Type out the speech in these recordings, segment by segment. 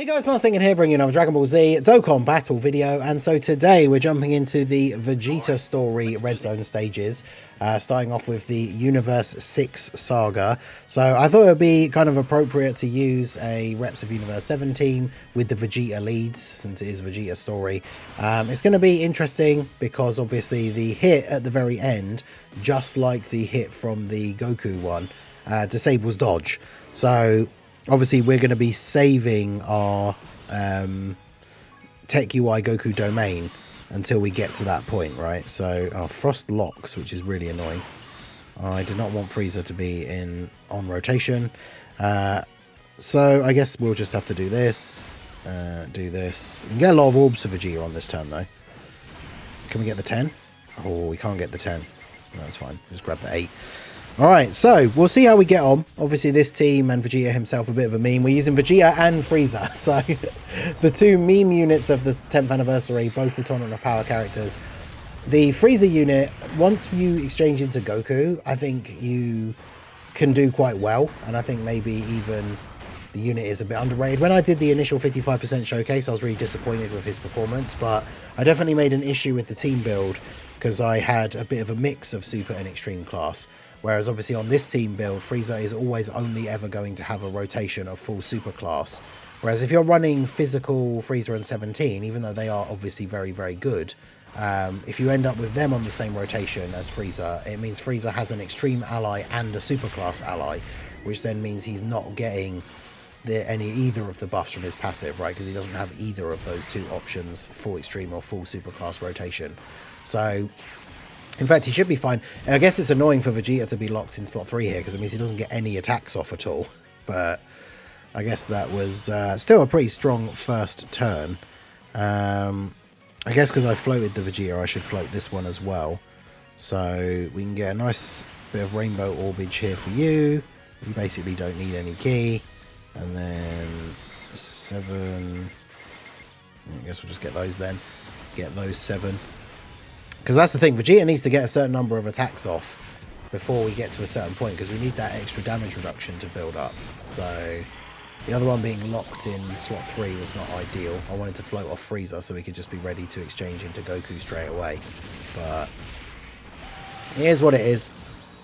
Hey guys, Singing here, bringing you another Dragon Ball Z Dokkan battle video, and so today we're jumping into the Vegeta story Red Zone stages, starting off with the Universe 6 saga. So I thought it would be kind of appropriate to use a Reps of Universe 17 with the Vegeta leads, since it is Vegeta story. It's going to be interesting because obviously the hit at the very end, just like the hit from the Goku one, disables dodge. So obviously, we're going to be saving our Tech UI Goku domain until we get to that point, right? So our Frost locks, which is really annoying. I did not want Frieza to be on rotation. So I guess we'll just have to do this. Do this. We can get a lot of orbs for Vegeta on this turn, though. Can we get the 10? Oh, we can't get the 10. That's fine. Just grab the 8. Alright, so we'll see how we get on. Obviously this team and Vegeta himself a bit of a meme. We're using Vegeta and Frieza, so the two meme units of the 10th anniversary, both the Tournament of Power characters. The Frieza unit, once you exchange into Goku, I think you can do quite well, and I think maybe even the unit is a bit underrated. When I did the initial 55% showcase, I was really disappointed with his performance, but I definitely made an issue with the team build because I had a bit of a mix of Super and Extreme class. Whereas obviously on this team build, Frieza is always only ever going to have a rotation of full super class. Whereas if you're running physical Frieza and 17, even though they are obviously very, very good, if you end up with them on the same rotation as Frieza, it means Frieza has an extreme ally and a super class ally, which then means he's not getting either of the buffs from his passive, right? Because he doesn't have either of those two options, full extreme or full super class rotation. So in fact, he should be fine. I guess it's annoying for Vegeta to be locked in slot 3 here, because it means he doesn't get any attacks off at all. But I guess that was still a pretty strong first turn. I guess because I floated the Vegeta, I should float this one as well. So we can get a nice bit of rainbow orbage here for you. You basically don't need any key. And then 7. I guess we'll just get those then. Get those 7. Because that's the thing, Vegeta needs to get a certain number of attacks off before we get to a certain point, because we need that extra damage reduction to build up. So the other one being locked in slot 3 was not ideal. I wanted to float off Frieza so we could just be ready to exchange into Goku straight away. But here's what it is.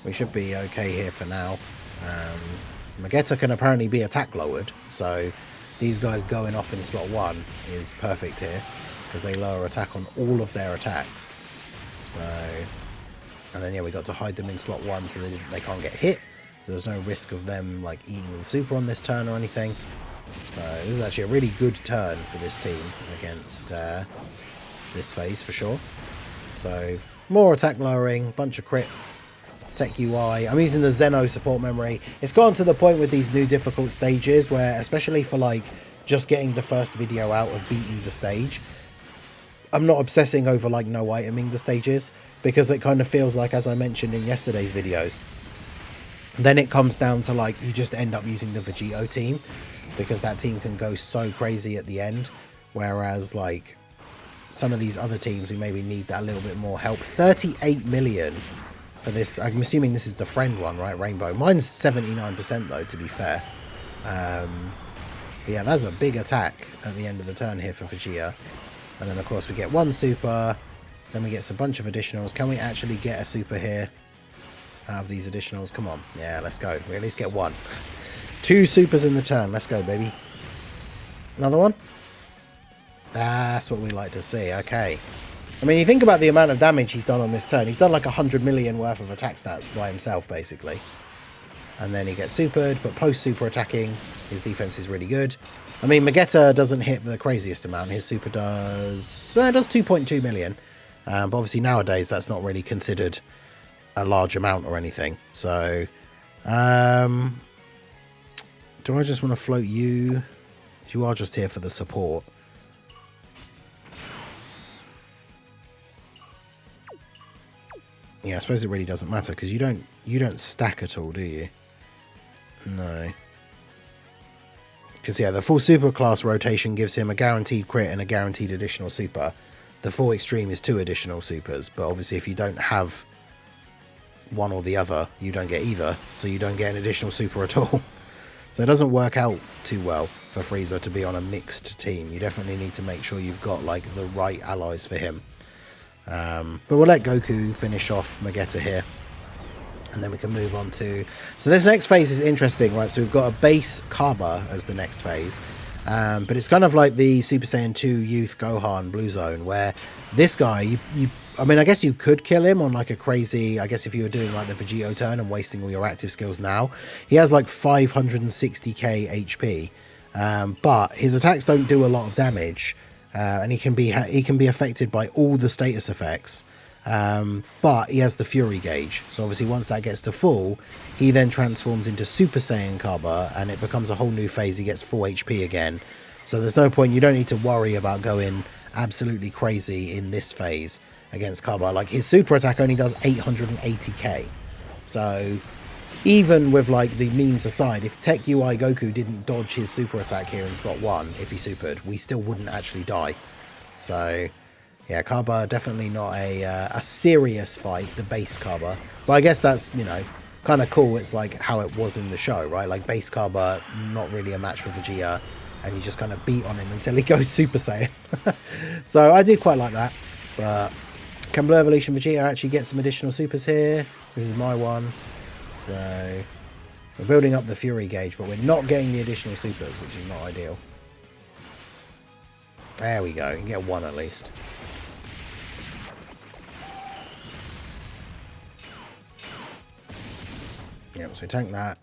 We should be okay here for now. Vegeta can apparently be attack lowered, so these guys going off in slot 1 is perfect here, because they lower attack on all of their attacks. So, and then yeah, we got to hide them in slot 1 so they can't get hit. So there's no risk of them like eating the super on this turn or anything. So this is actually a really good turn for this team against this phase for sure. So more attack lowering, bunch of crits, Tech UI. I'm using the Zeno support memory. It's gotten to the point with these new difficult stages where, especially for like just getting the first video out of beating the stage, I'm not obsessing over like no iteming the stages, because it kind of feels like, as I mentioned in yesterday's videos, then it comes down to like you just end up using the Vegito team, because that team can go so crazy at the end, whereas like some of these other teams we maybe need that a little bit more help. 38 million for this. I'm assuming this is the friend one, right? Rainbow. Mine's 79% though, to be fair. But yeah, that's a big attack at the end of the turn here for Vegeta. And then, of course, we get one super. Then we get a bunch of additionals. Can we actually get a super here out of these additionals? Come on. Yeah, let's go. We at least get one. 2 supers in the turn. Let's go, baby. Another one? That's what we like to see. Okay. I mean, you think about the amount of damage he's done on this turn. He's done like 100 million worth of attack stats by himself, basically. And then he gets supered, but post-super attacking, his defense is really good. I mean, Vegeta doesn't hit the craziest amount. His super does 2.2 million. But obviously nowadays that's not really considered a large amount or anything. So, do I just want to float you? You are just here for the support. Yeah, I suppose it really doesn't matter, because you don't stack at all, do you? No. Because, yeah, the full super class rotation gives him a guaranteed crit and a guaranteed additional super. The full extreme is 2 additional supers, but obviously if you don't have one or the other, you don't get either, so you don't get an additional super at all. So it doesn't work out too well for Frieza to be on a mixed team. You definitely need to make sure you've got like the right allies for him. But we'll let Goku finish off Vegeta here. And then we can move on to... So this next phase is interesting, right? So we've got a base Cabba as the next phase. But it's kind of like the Super Saiyan 2 Youth Gohan Blue Zone, where this guy, I mean, I guess you could kill him on like a crazy... I guess if you were doing like the Vegito turn and wasting all your active skills now. He has like 560k HP. But his attacks don't do a lot of damage. And he can be affected by all the status effects. But he has the Fury gauge, so obviously once that gets to full, he then transforms into Super Saiyan Cabba, and it becomes a whole new phase. He gets full HP again, so there's no point. You don't need to worry about going absolutely crazy in this phase against Cabba. Like, his super attack only does 880k, so even with like the memes aside, if Tech UI Goku didn't dodge his super attack here in slot 1, if he supered, we still wouldn't actually die. So yeah, Cabba definitely not a serious fight, the base Cabba. But I guess that's, you know, kind of cool. It's like how it was in the show, right? Like base Cabba, not really a match for Vegeta, and you just kind of beat on him until he goes Super Saiyan. So I do quite like that. But can Blue Evolution Vegeta actually get some additional supers here? This is my one. So we're building up the Fury gauge, but we're not getting the additional supers, which is not ideal. There we go. You can get one at least. Yep, so we tank that,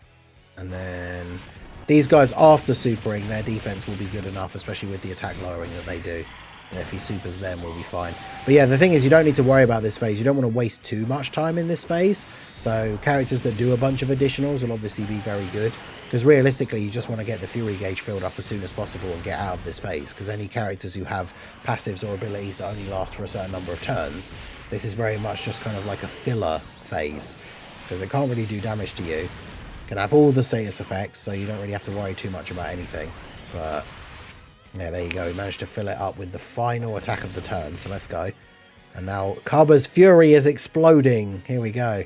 and then these guys, after supering, their defense will be good enough, especially with the attack lowering that they do. And if he supers them, we'll be fine. But yeah, the thing is, you don't need to worry about this phase. You don't want to waste too much time in this phase. So characters that do a bunch of additionals will obviously be very good, because realistically, you just want to get the Fury gauge filled up as soon as possible and get out of this phase. Because any characters who have passives or abilities that only last for a certain number of turns, this is very much just kind of like a filler phase, because it can't really do damage to you. Can have all the status effects, so you don't really have to worry too much about anything. But yeah, there you go. We managed to fill it up with the final attack of the turn, so let's go. And now Cabba's Fury is exploding. Here we go.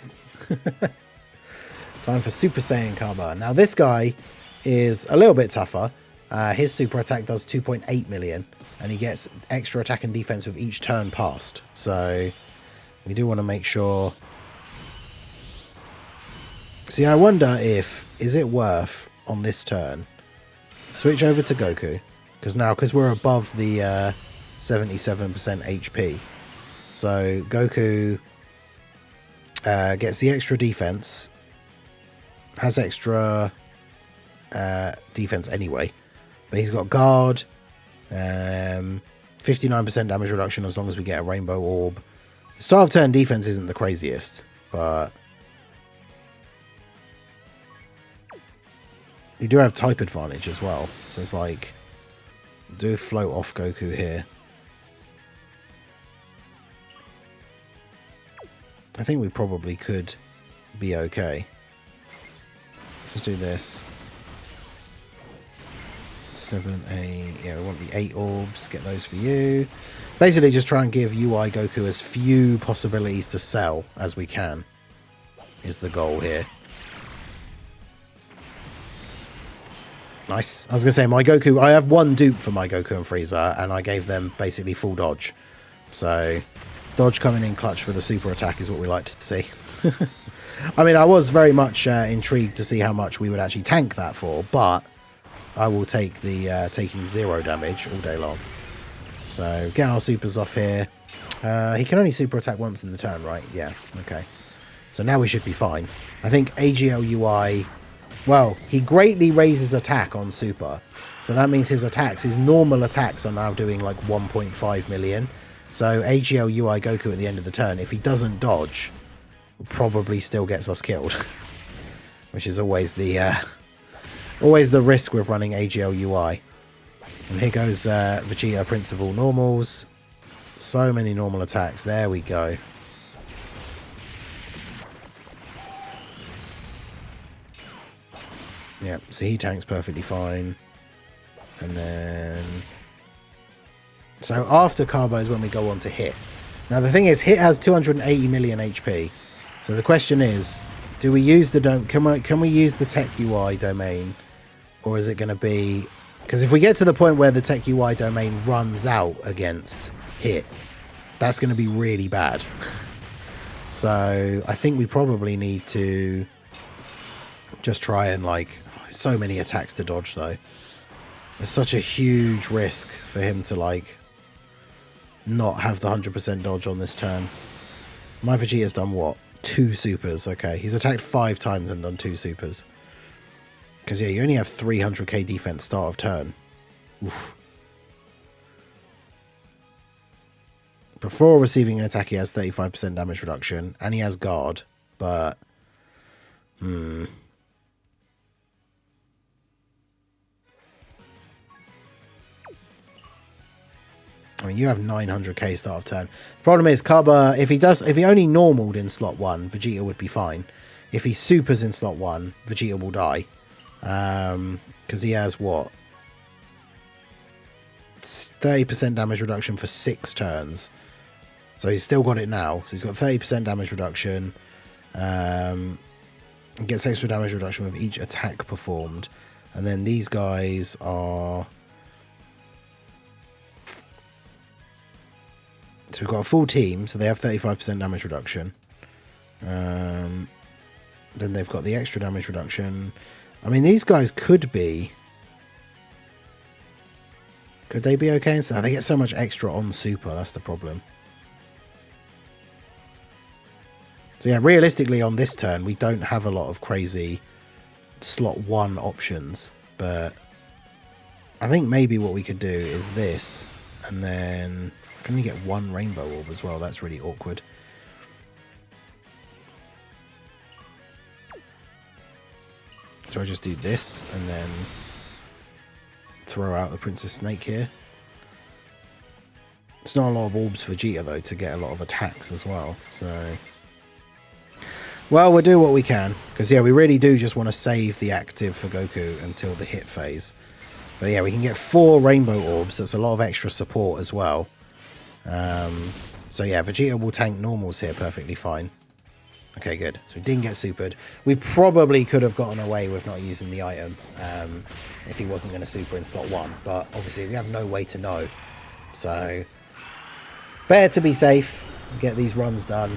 Time for Super Saiyan Cabba. Now this guy is a little bit tougher. His super attack does 2.8 million, and he gets extra attack and defense with each turn passed. So we do want to make sure... See, I wonder if, is it worth, on this turn, switch over to Goku, because we're above the 77% HP, so Goku gets the extra defense, has extra defense anyway, but he's got guard, 59% damage reduction as long as we get a rainbow orb. Start of turn defense isn't the craziest, but you do have type advantage as well, so it's like, do float off Goku here. I think we probably could be okay. Let's do this. 7, 8, yeah, we want the 8 orbs, get those for you. Basically just try and give UI Goku as few possibilities to sell as we can, is the goal here. Nice. I was going to say, my Goku... I have one dupe for my Goku and Frieza, and I gave them basically full dodge. So, dodge coming in clutch for the super attack is what we like to see. I mean, I was very much intrigued to see how much we would actually tank that for, but I will take the taking 0 damage all day long. So, get our supers off here. He can only super attack once in the turn, right? Yeah, okay. So now we should be fine. I think AGL UI... Well, he greatly raises attack on super. So that means his attacks, his normal attacks are now doing like 1.5 million. So AGL UI Goku at the end of the turn, if he doesn't dodge, probably still gets us killed. Which is always the risk with running AGL UI. And here goes Vegeta, Prince of all normals. So many normal attacks. There we go. Yeah, so he tanks perfectly fine. And then... So after Cabba is when we go on to Hit. Now the thing is, Hit has 280 million HP. So the question is, do we use the... Can we use the Tech UI domain Or is it going to be... Because if we get to the point where the Tech UI domain runs out against hit, that's going to be really bad. So I think we probably need to just try and, like... So many attacks to dodge, though. There's such a huge risk for him to, like, not have the 100% dodge on this turn. My Vegeta's done what? 2 supers. Okay, he's attacked 5 times and done 2 supers. Because, yeah, you only have 300k defense start of turn. Oof. Before receiving an attack, he has 35% damage reduction. And he has guard. But... I mean, you have 900k start of turn. The problem is, Cabba, if he only normaled in slot 1, Vegeta would be fine. If he supers in slot 1, Vegeta will die. Because he has, what? 30% damage reduction for 6 turns. So he's still got it now. So he's got 30% damage reduction. Gets extra damage reduction with each attack performed. And then these guys are... So we've got a full team, so they have 35% damage reduction. Then they've got the extra damage reduction. I mean, these guys could be... Could they be okay? So they get so much extra on super, that's the problem. So yeah, realistically on this turn, we don't have a lot of crazy slot 1 options. But I think maybe what we could do is this, and then... I can only get 1 rainbow orb as well. That's really awkward. So I just do this and then throw out the Princess Snake here. It's not a lot of orbs for Vegeta though to get a lot of attacks as well. So, well, we'll do what we can because yeah, we really do just want to save the active for Goku until the hit phase. But yeah, we can get 4 rainbow orbs. That's a lot of extra support as well. So yeah, Vegeta will tank normals here perfectly fine. Okay, good. So we didn't get supered. We probably could have gotten away with not using the item if he wasn't going to super in slot 1. But obviously we have no way to know. So better to be safe, get these runs done.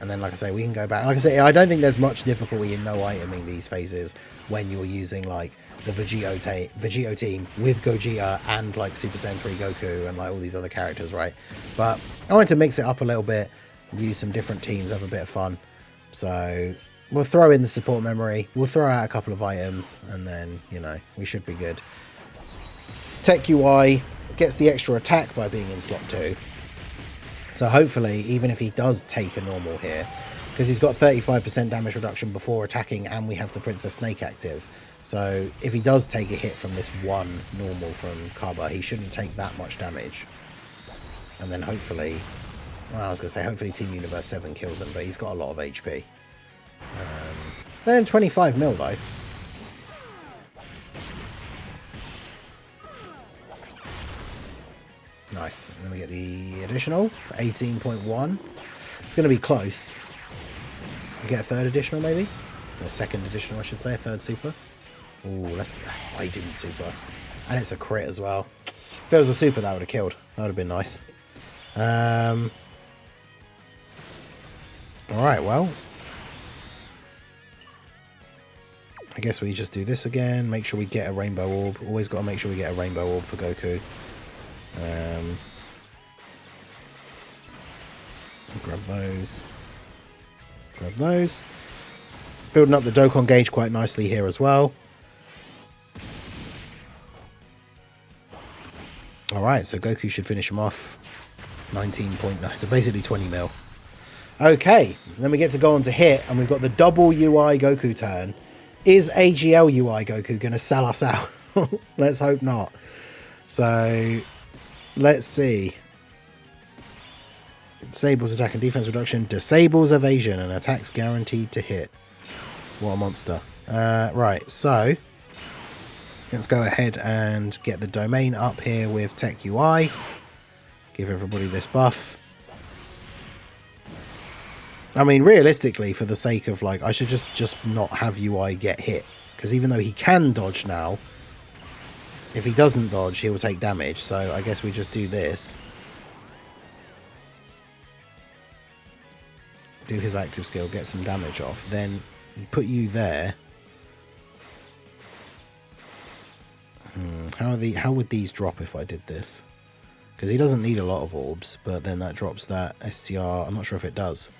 And then, like I say, we can go back. Like I say, I don't think there's much difficulty in no iteming these phases when you're using like the Vegeta team with Gogeta and like Super Saiyan 3 Goku and like all these other characters, right? But I wanted to mix it up a little bit, use some different teams, have a bit of fun. So we'll throw in the support memory, we'll throw out a couple of items, and then, you know, we should be good. Tech UI gets the extra attack by being in slot 2. So hopefully, even if he does take a normal here, because he's got 35% damage reduction before attacking and we have the Princess Snake active. So if he does take a hit from this 1 normal from Cabba, he shouldn't take that much damage. And then hopefully, well, I was going to say hopefully Team Universe 7 kills him, but he's got a lot of HP. Then 25 mil though. Nice. And then we get the additional for 18.1. It's going to be close. We get a 3rd additional maybe? Or 2nd additional, I should say. A 3rd super. Ooh, let's... Oh, he didn't super. And it's a crit as well. If it was a super, that would have killed. That would have been nice. Alright, well. I guess we just do this again. Make sure we get a rainbow orb. Always got to make sure we get a rainbow orb for Goku. Grab those. Grab those. Building up the Dokkan gauge quite nicely here as well. Alright, so Goku should finish him off. 19.9, so basically 20 mil. Okay, then we get to go on to hit, and we've got the double UI Goku turn. Is AGL UI Goku going to sell us out? Let's hope not. So, let's see. Disables attack and defense reduction. Disables evasion and attacks guaranteed to hit. What a monster. Right, so let's go ahead and get the domain up here with Tech UI. Give everybody this buff. I mean, realistically, for the sake of, like, I should just not have UI get hit. because even though he can dodge now, if he doesn't dodge, he will take damage. So I guess we just do this. Do his active skill, get some damage off. Then put you there. How would these drop if I did this? Because he doesn't need a lot of orbs, but then that drops that STR. I'm not sure if it does.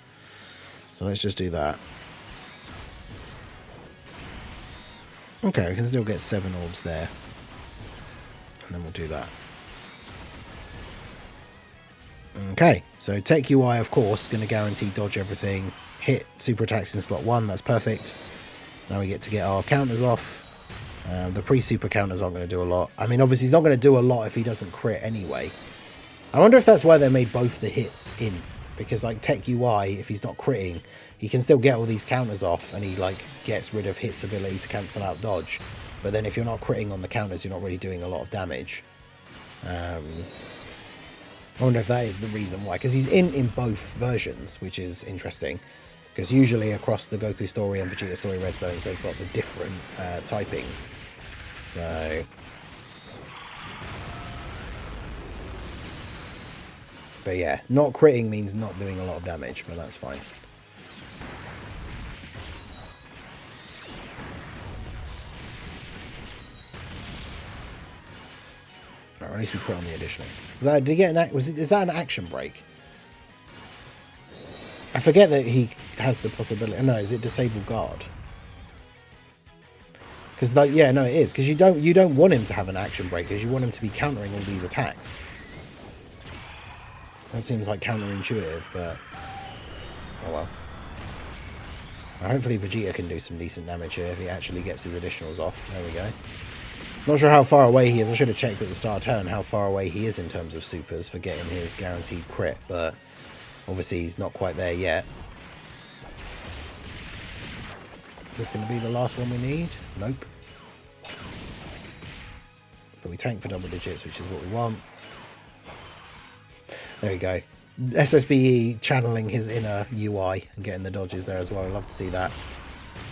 So let's just do that. Okay, we can still get 7 orbs there. And then we'll do that. Okay, so Tech UI, of course, going to guarantee dodge everything. Hit super attacks in slot 1, that's perfect. Now we get to get our counters off. The pre-super counters aren't going to do a lot. I mean, obviously he's not going to do a lot if he doesn't crit anyway. I wonder if that's why they made both the hits in. Because, like, Tech UI, if he's not critting, he can still get all these counters off, and he, like, gets rid of Hit's ability to cancel out dodge. But then if you're not critting on the counters, you're not really doing a lot of damage. I wonder if that is the reason why. Because he's in both versions, which is interesting. Because usually across the Goku story and Vegeta story red zones, they've got the different typings. So... But yeah, not critting means not doing a lot of damage, but that's fine. Or at least we crit on the additional. Was that, did he get an, is that an action break? I forget that he has the possibility. No, is it disable guard? Because like, yeah, no, it is. Because you don't want him to have an action break, because you want him to be countering all these attacks. That seems like counterintuitive, but oh well. Hopefully Vegeta can do some decent damage here if he actually gets his additionals off. There we go. Not sure how far away he is. I should have checked at the start of turn how far away he is in terms of supers for getting his guaranteed crit, but obviously he's not quite there yet. Is this going to be the last one we need? Nope. But we tank for double digits, which is what we want. There we go. SSBE channeling his inner UI and getting the dodges there as well. I'd love to see that.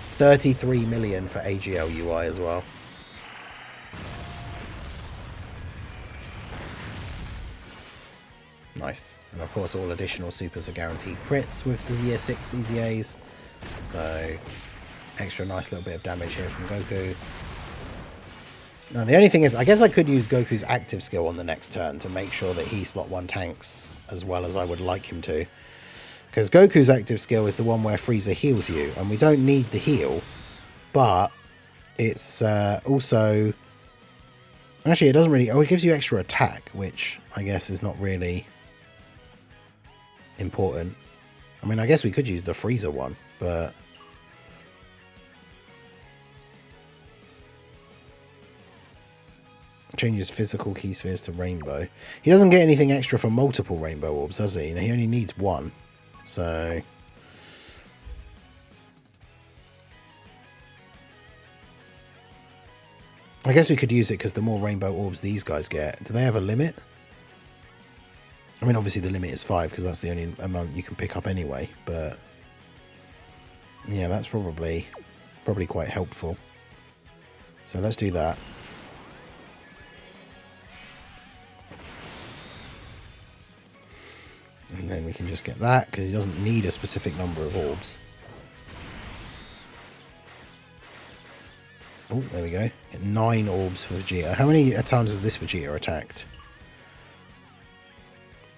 33 million for AGL UI as well. Nice. And of course all additional supers are guaranteed crits with the year 6 EZAs. So extra nice little bit of damage here from Goku. Now the only thing is, I guess I could use Goku's active skill on the next turn to make sure that he slot 1 tanks as well as I would like him to. Because Goku's active skill is the one where Frieza heals you, and we don't need the heal, but it's also... Actually, it doesn't really... Oh, it gives you extra attack, which I guess is not really important. I mean, I guess we could use the Frieza one, but... Changes physical key spheres to rainbow. He doesn't get anything extra for multiple rainbow orbs, does he? He only needs 1. So... I guess we could use it because the more rainbow orbs these guys get. Do they have a limit? I mean, obviously the limit is 5 because that's the only amount you can pick up anyway. But yeah, that's probably quite helpful. So let's do that. And then we can just get that, because he doesn't need a specific number of orbs. Oh, there we go. Get 9 orbs for Vegeta. How many times has this Vegeta attacked?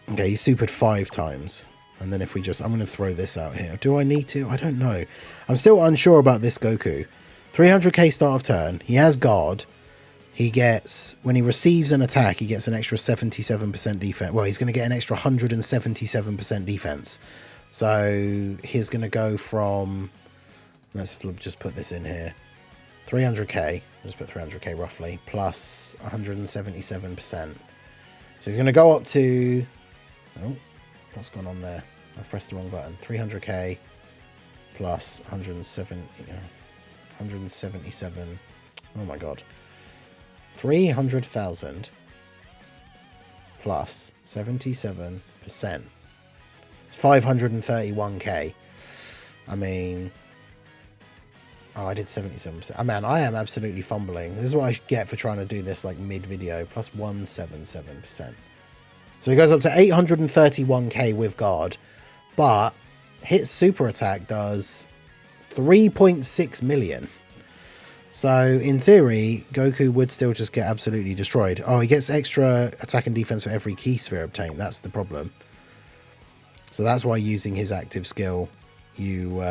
Okay, he's supered 5 times. And then if we just... I'm going to throw this out here. Do I need to? I don't know. I'm still unsure about this Goku. 300k start of turn. He has guard. He gets, when he receives an attack, he gets an extra 77% defense. Well, he's going to get an extra 177% defense. So he's going to go from, let's just put this in here, 300k, just put 300k roughly, plus 177%. So he's going to go up to, oh, what's going on there? I've pressed the wrong button. 300k plus 177, oh my god. 300,000 plus 77%. It's 531k. I mean, Oh, I did 77%. Oh, man, I am absolutely fumbling. This is what I get for trying to do this like mid-video. Plus 177%. So he goes up to 831k with guard. But his super attack does 3.6 million. So in theory, Goku would still just get absolutely destroyed. Oh, he gets extra attack and defense for every key sphere obtained. That's the problem. So that's why using his active skill, you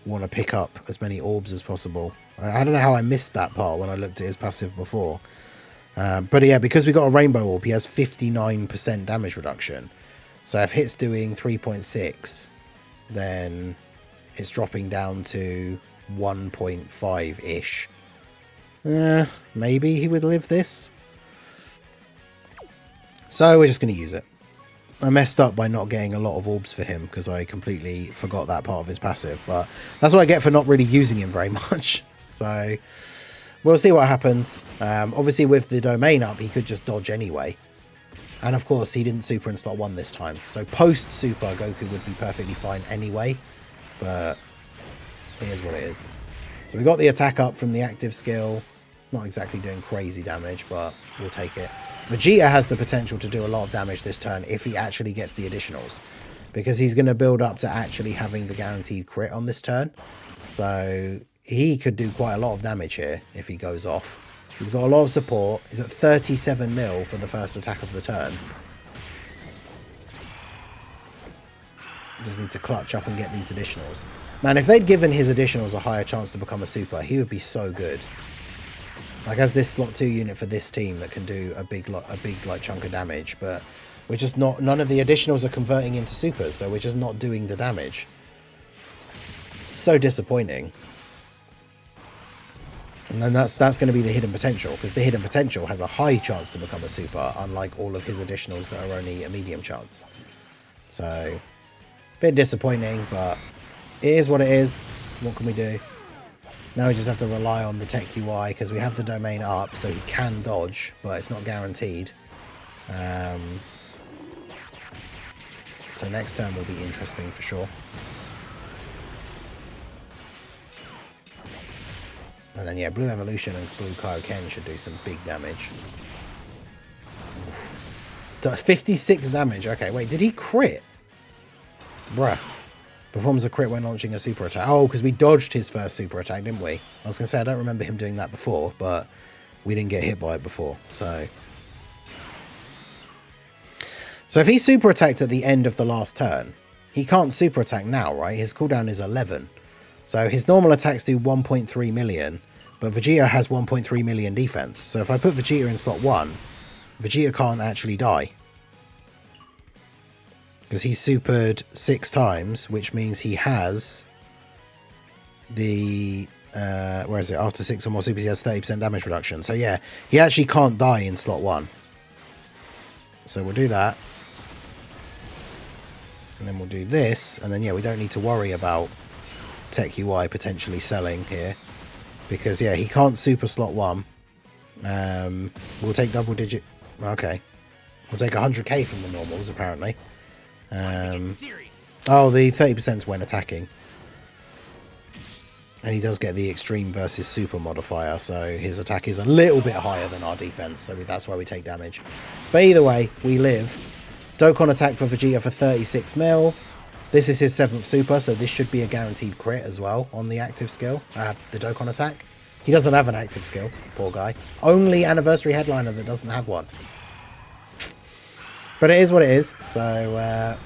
want to pick up as many orbs as possible. I don't know how I missed that part when I looked at his passive before. But yeah, because we got a rainbow orb, he has 59% damage reduction. So if hit's doing 3.6, then it's dropping down to 1.5-ish. Maybe he would live this. So we're just going to use it. I messed up by not getting a lot of orbs for him because I completely forgot that part of his passive. But that's what I get for not really using him very much. So we'll see what happens. Obviously with the domain up, he could just dodge anyway. And of course, he didn't super in slot 1 this time. So post-super, Goku would be perfectly fine anyway. But it is what it is. So we got the attack up from the active skill. Not exactly doing crazy damage, but we'll take it. Vegeta has the potential to do a lot of damage this turn if he actually gets the additionals. Because he's going to build up to actually having the guaranteed crit on this turn. So he could do quite a lot of damage here if he goes off. He's got a lot of support. He's at 37 mil for the first attack of the turn. Just need to clutch up and get these additionals. Man, if they'd given his additionals a higher chance to become a super, he would be so good. Like, as this slot 2 unit for this team that can do a big like chunk of damage, but we're just not, none of the additionals are converting into supers, so we're just not doing the damage. So disappointing. And then that's going to be the hidden potential, because the hidden potential has a high chance to become a super, unlike all of his additionals that are only a medium chance. So, bit disappointing, but it is what it is. What can we do? Now we just have to rely on the tech UI, because we have the domain up, so he can dodge, but it's not guaranteed. So next turn will be interesting for sure. And then, yeah, Blue Evolution and Blue Kaioken should do some big damage. Oof. 56 damage. Okay, wait, did he crit? Bruh. Performs a crit when launching a super attack. Oh, because we dodged his first super attack, didn't we? I was going to say, I don't remember him doing that before, but we didn't get hit by it before, so... So if he super attacked at the end of the last turn, he can't super attack now, right? His cooldown is 11. So his normal attacks do 1.3 million, but Vegeta has 1.3 million defense. So if I put Vegeta in slot 1, Vegeta can't actually die. Because he's supered 6 times, which means he has the... where is it? After 6 or more supers, he has 30% damage reduction. So yeah, he actually can't die in slot 1. So we'll do that. And then we'll do this. And then, yeah, we don't need to worry about Tech UI potentially selling here. Because, yeah, he can't super slot 1. We'll take double digit... Okay. We'll take 100k from the normals, apparently. Oh, the 30% is when attacking. And he does get the extreme versus super modifier, so his attack is a little bit higher than our defense, so that's why we take damage. But either way, we live. Dokkan attack for Vegeta for 36 mil. This is his 7th super, so this should be a guaranteed crit as well on the active skill, the Dokkan attack. He doesn't have an active skill, poor guy. Only anniversary headliner that doesn't have one. But it is what it is. So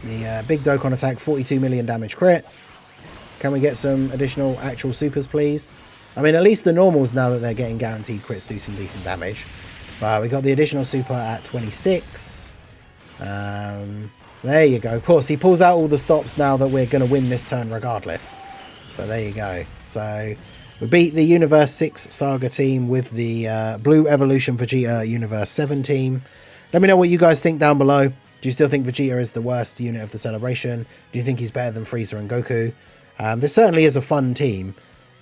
the big Dokkan attack, 42 million damage crit. Can we get some additional actual supers, please? I mean, at least the normals, now that they're getting guaranteed crits, do some decent damage. But we got the additional super at 26. There you go. Of course, he pulls out all the stops now that we're going to win this turn regardless. But there you go. So we beat the Universe 6 Saga team with the Blue Evolution Vegeta Universe 7 team. Let me know what you guys think down below. Do you still think Vegeta is the worst unit of the celebration? Do you think he's better than Frieza and Goku? This certainly is a fun team.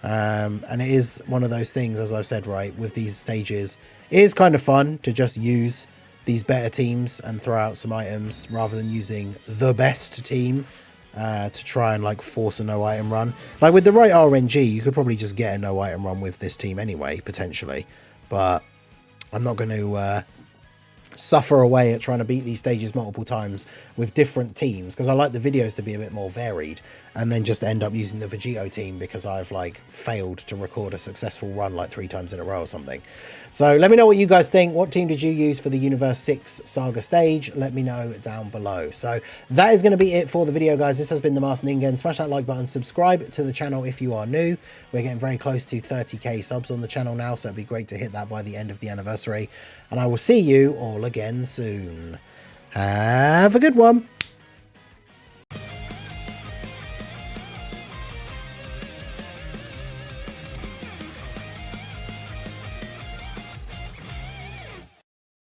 And it is one of those things, as I've said, right, with these stages. It is kind of fun to just use these better teams and throw out some items rather than using the best team to try and like force a no item run. Like with the right RNG, you could probably just get a no item run with this team anyway, potentially. But I'm not going to suffer away at trying to beat these stages multiple times with different teams, because I like the videos to be a bit more varied, and then just end up using the Vegito team because I've like failed to record a successful run like 3 times in a row or something. So let me know what you guys think. What team did you use for the Universe 6 Saga stage? Let me know down below. So that is going to be it for the video, guys. This has been the Master Ningen. Smash that like button, subscribe to the channel if you are new. We're getting very close to 30k subs on the channel now, so it'd be great to hit that by the end of the anniversary. And I will see you all again soon. Have a good one.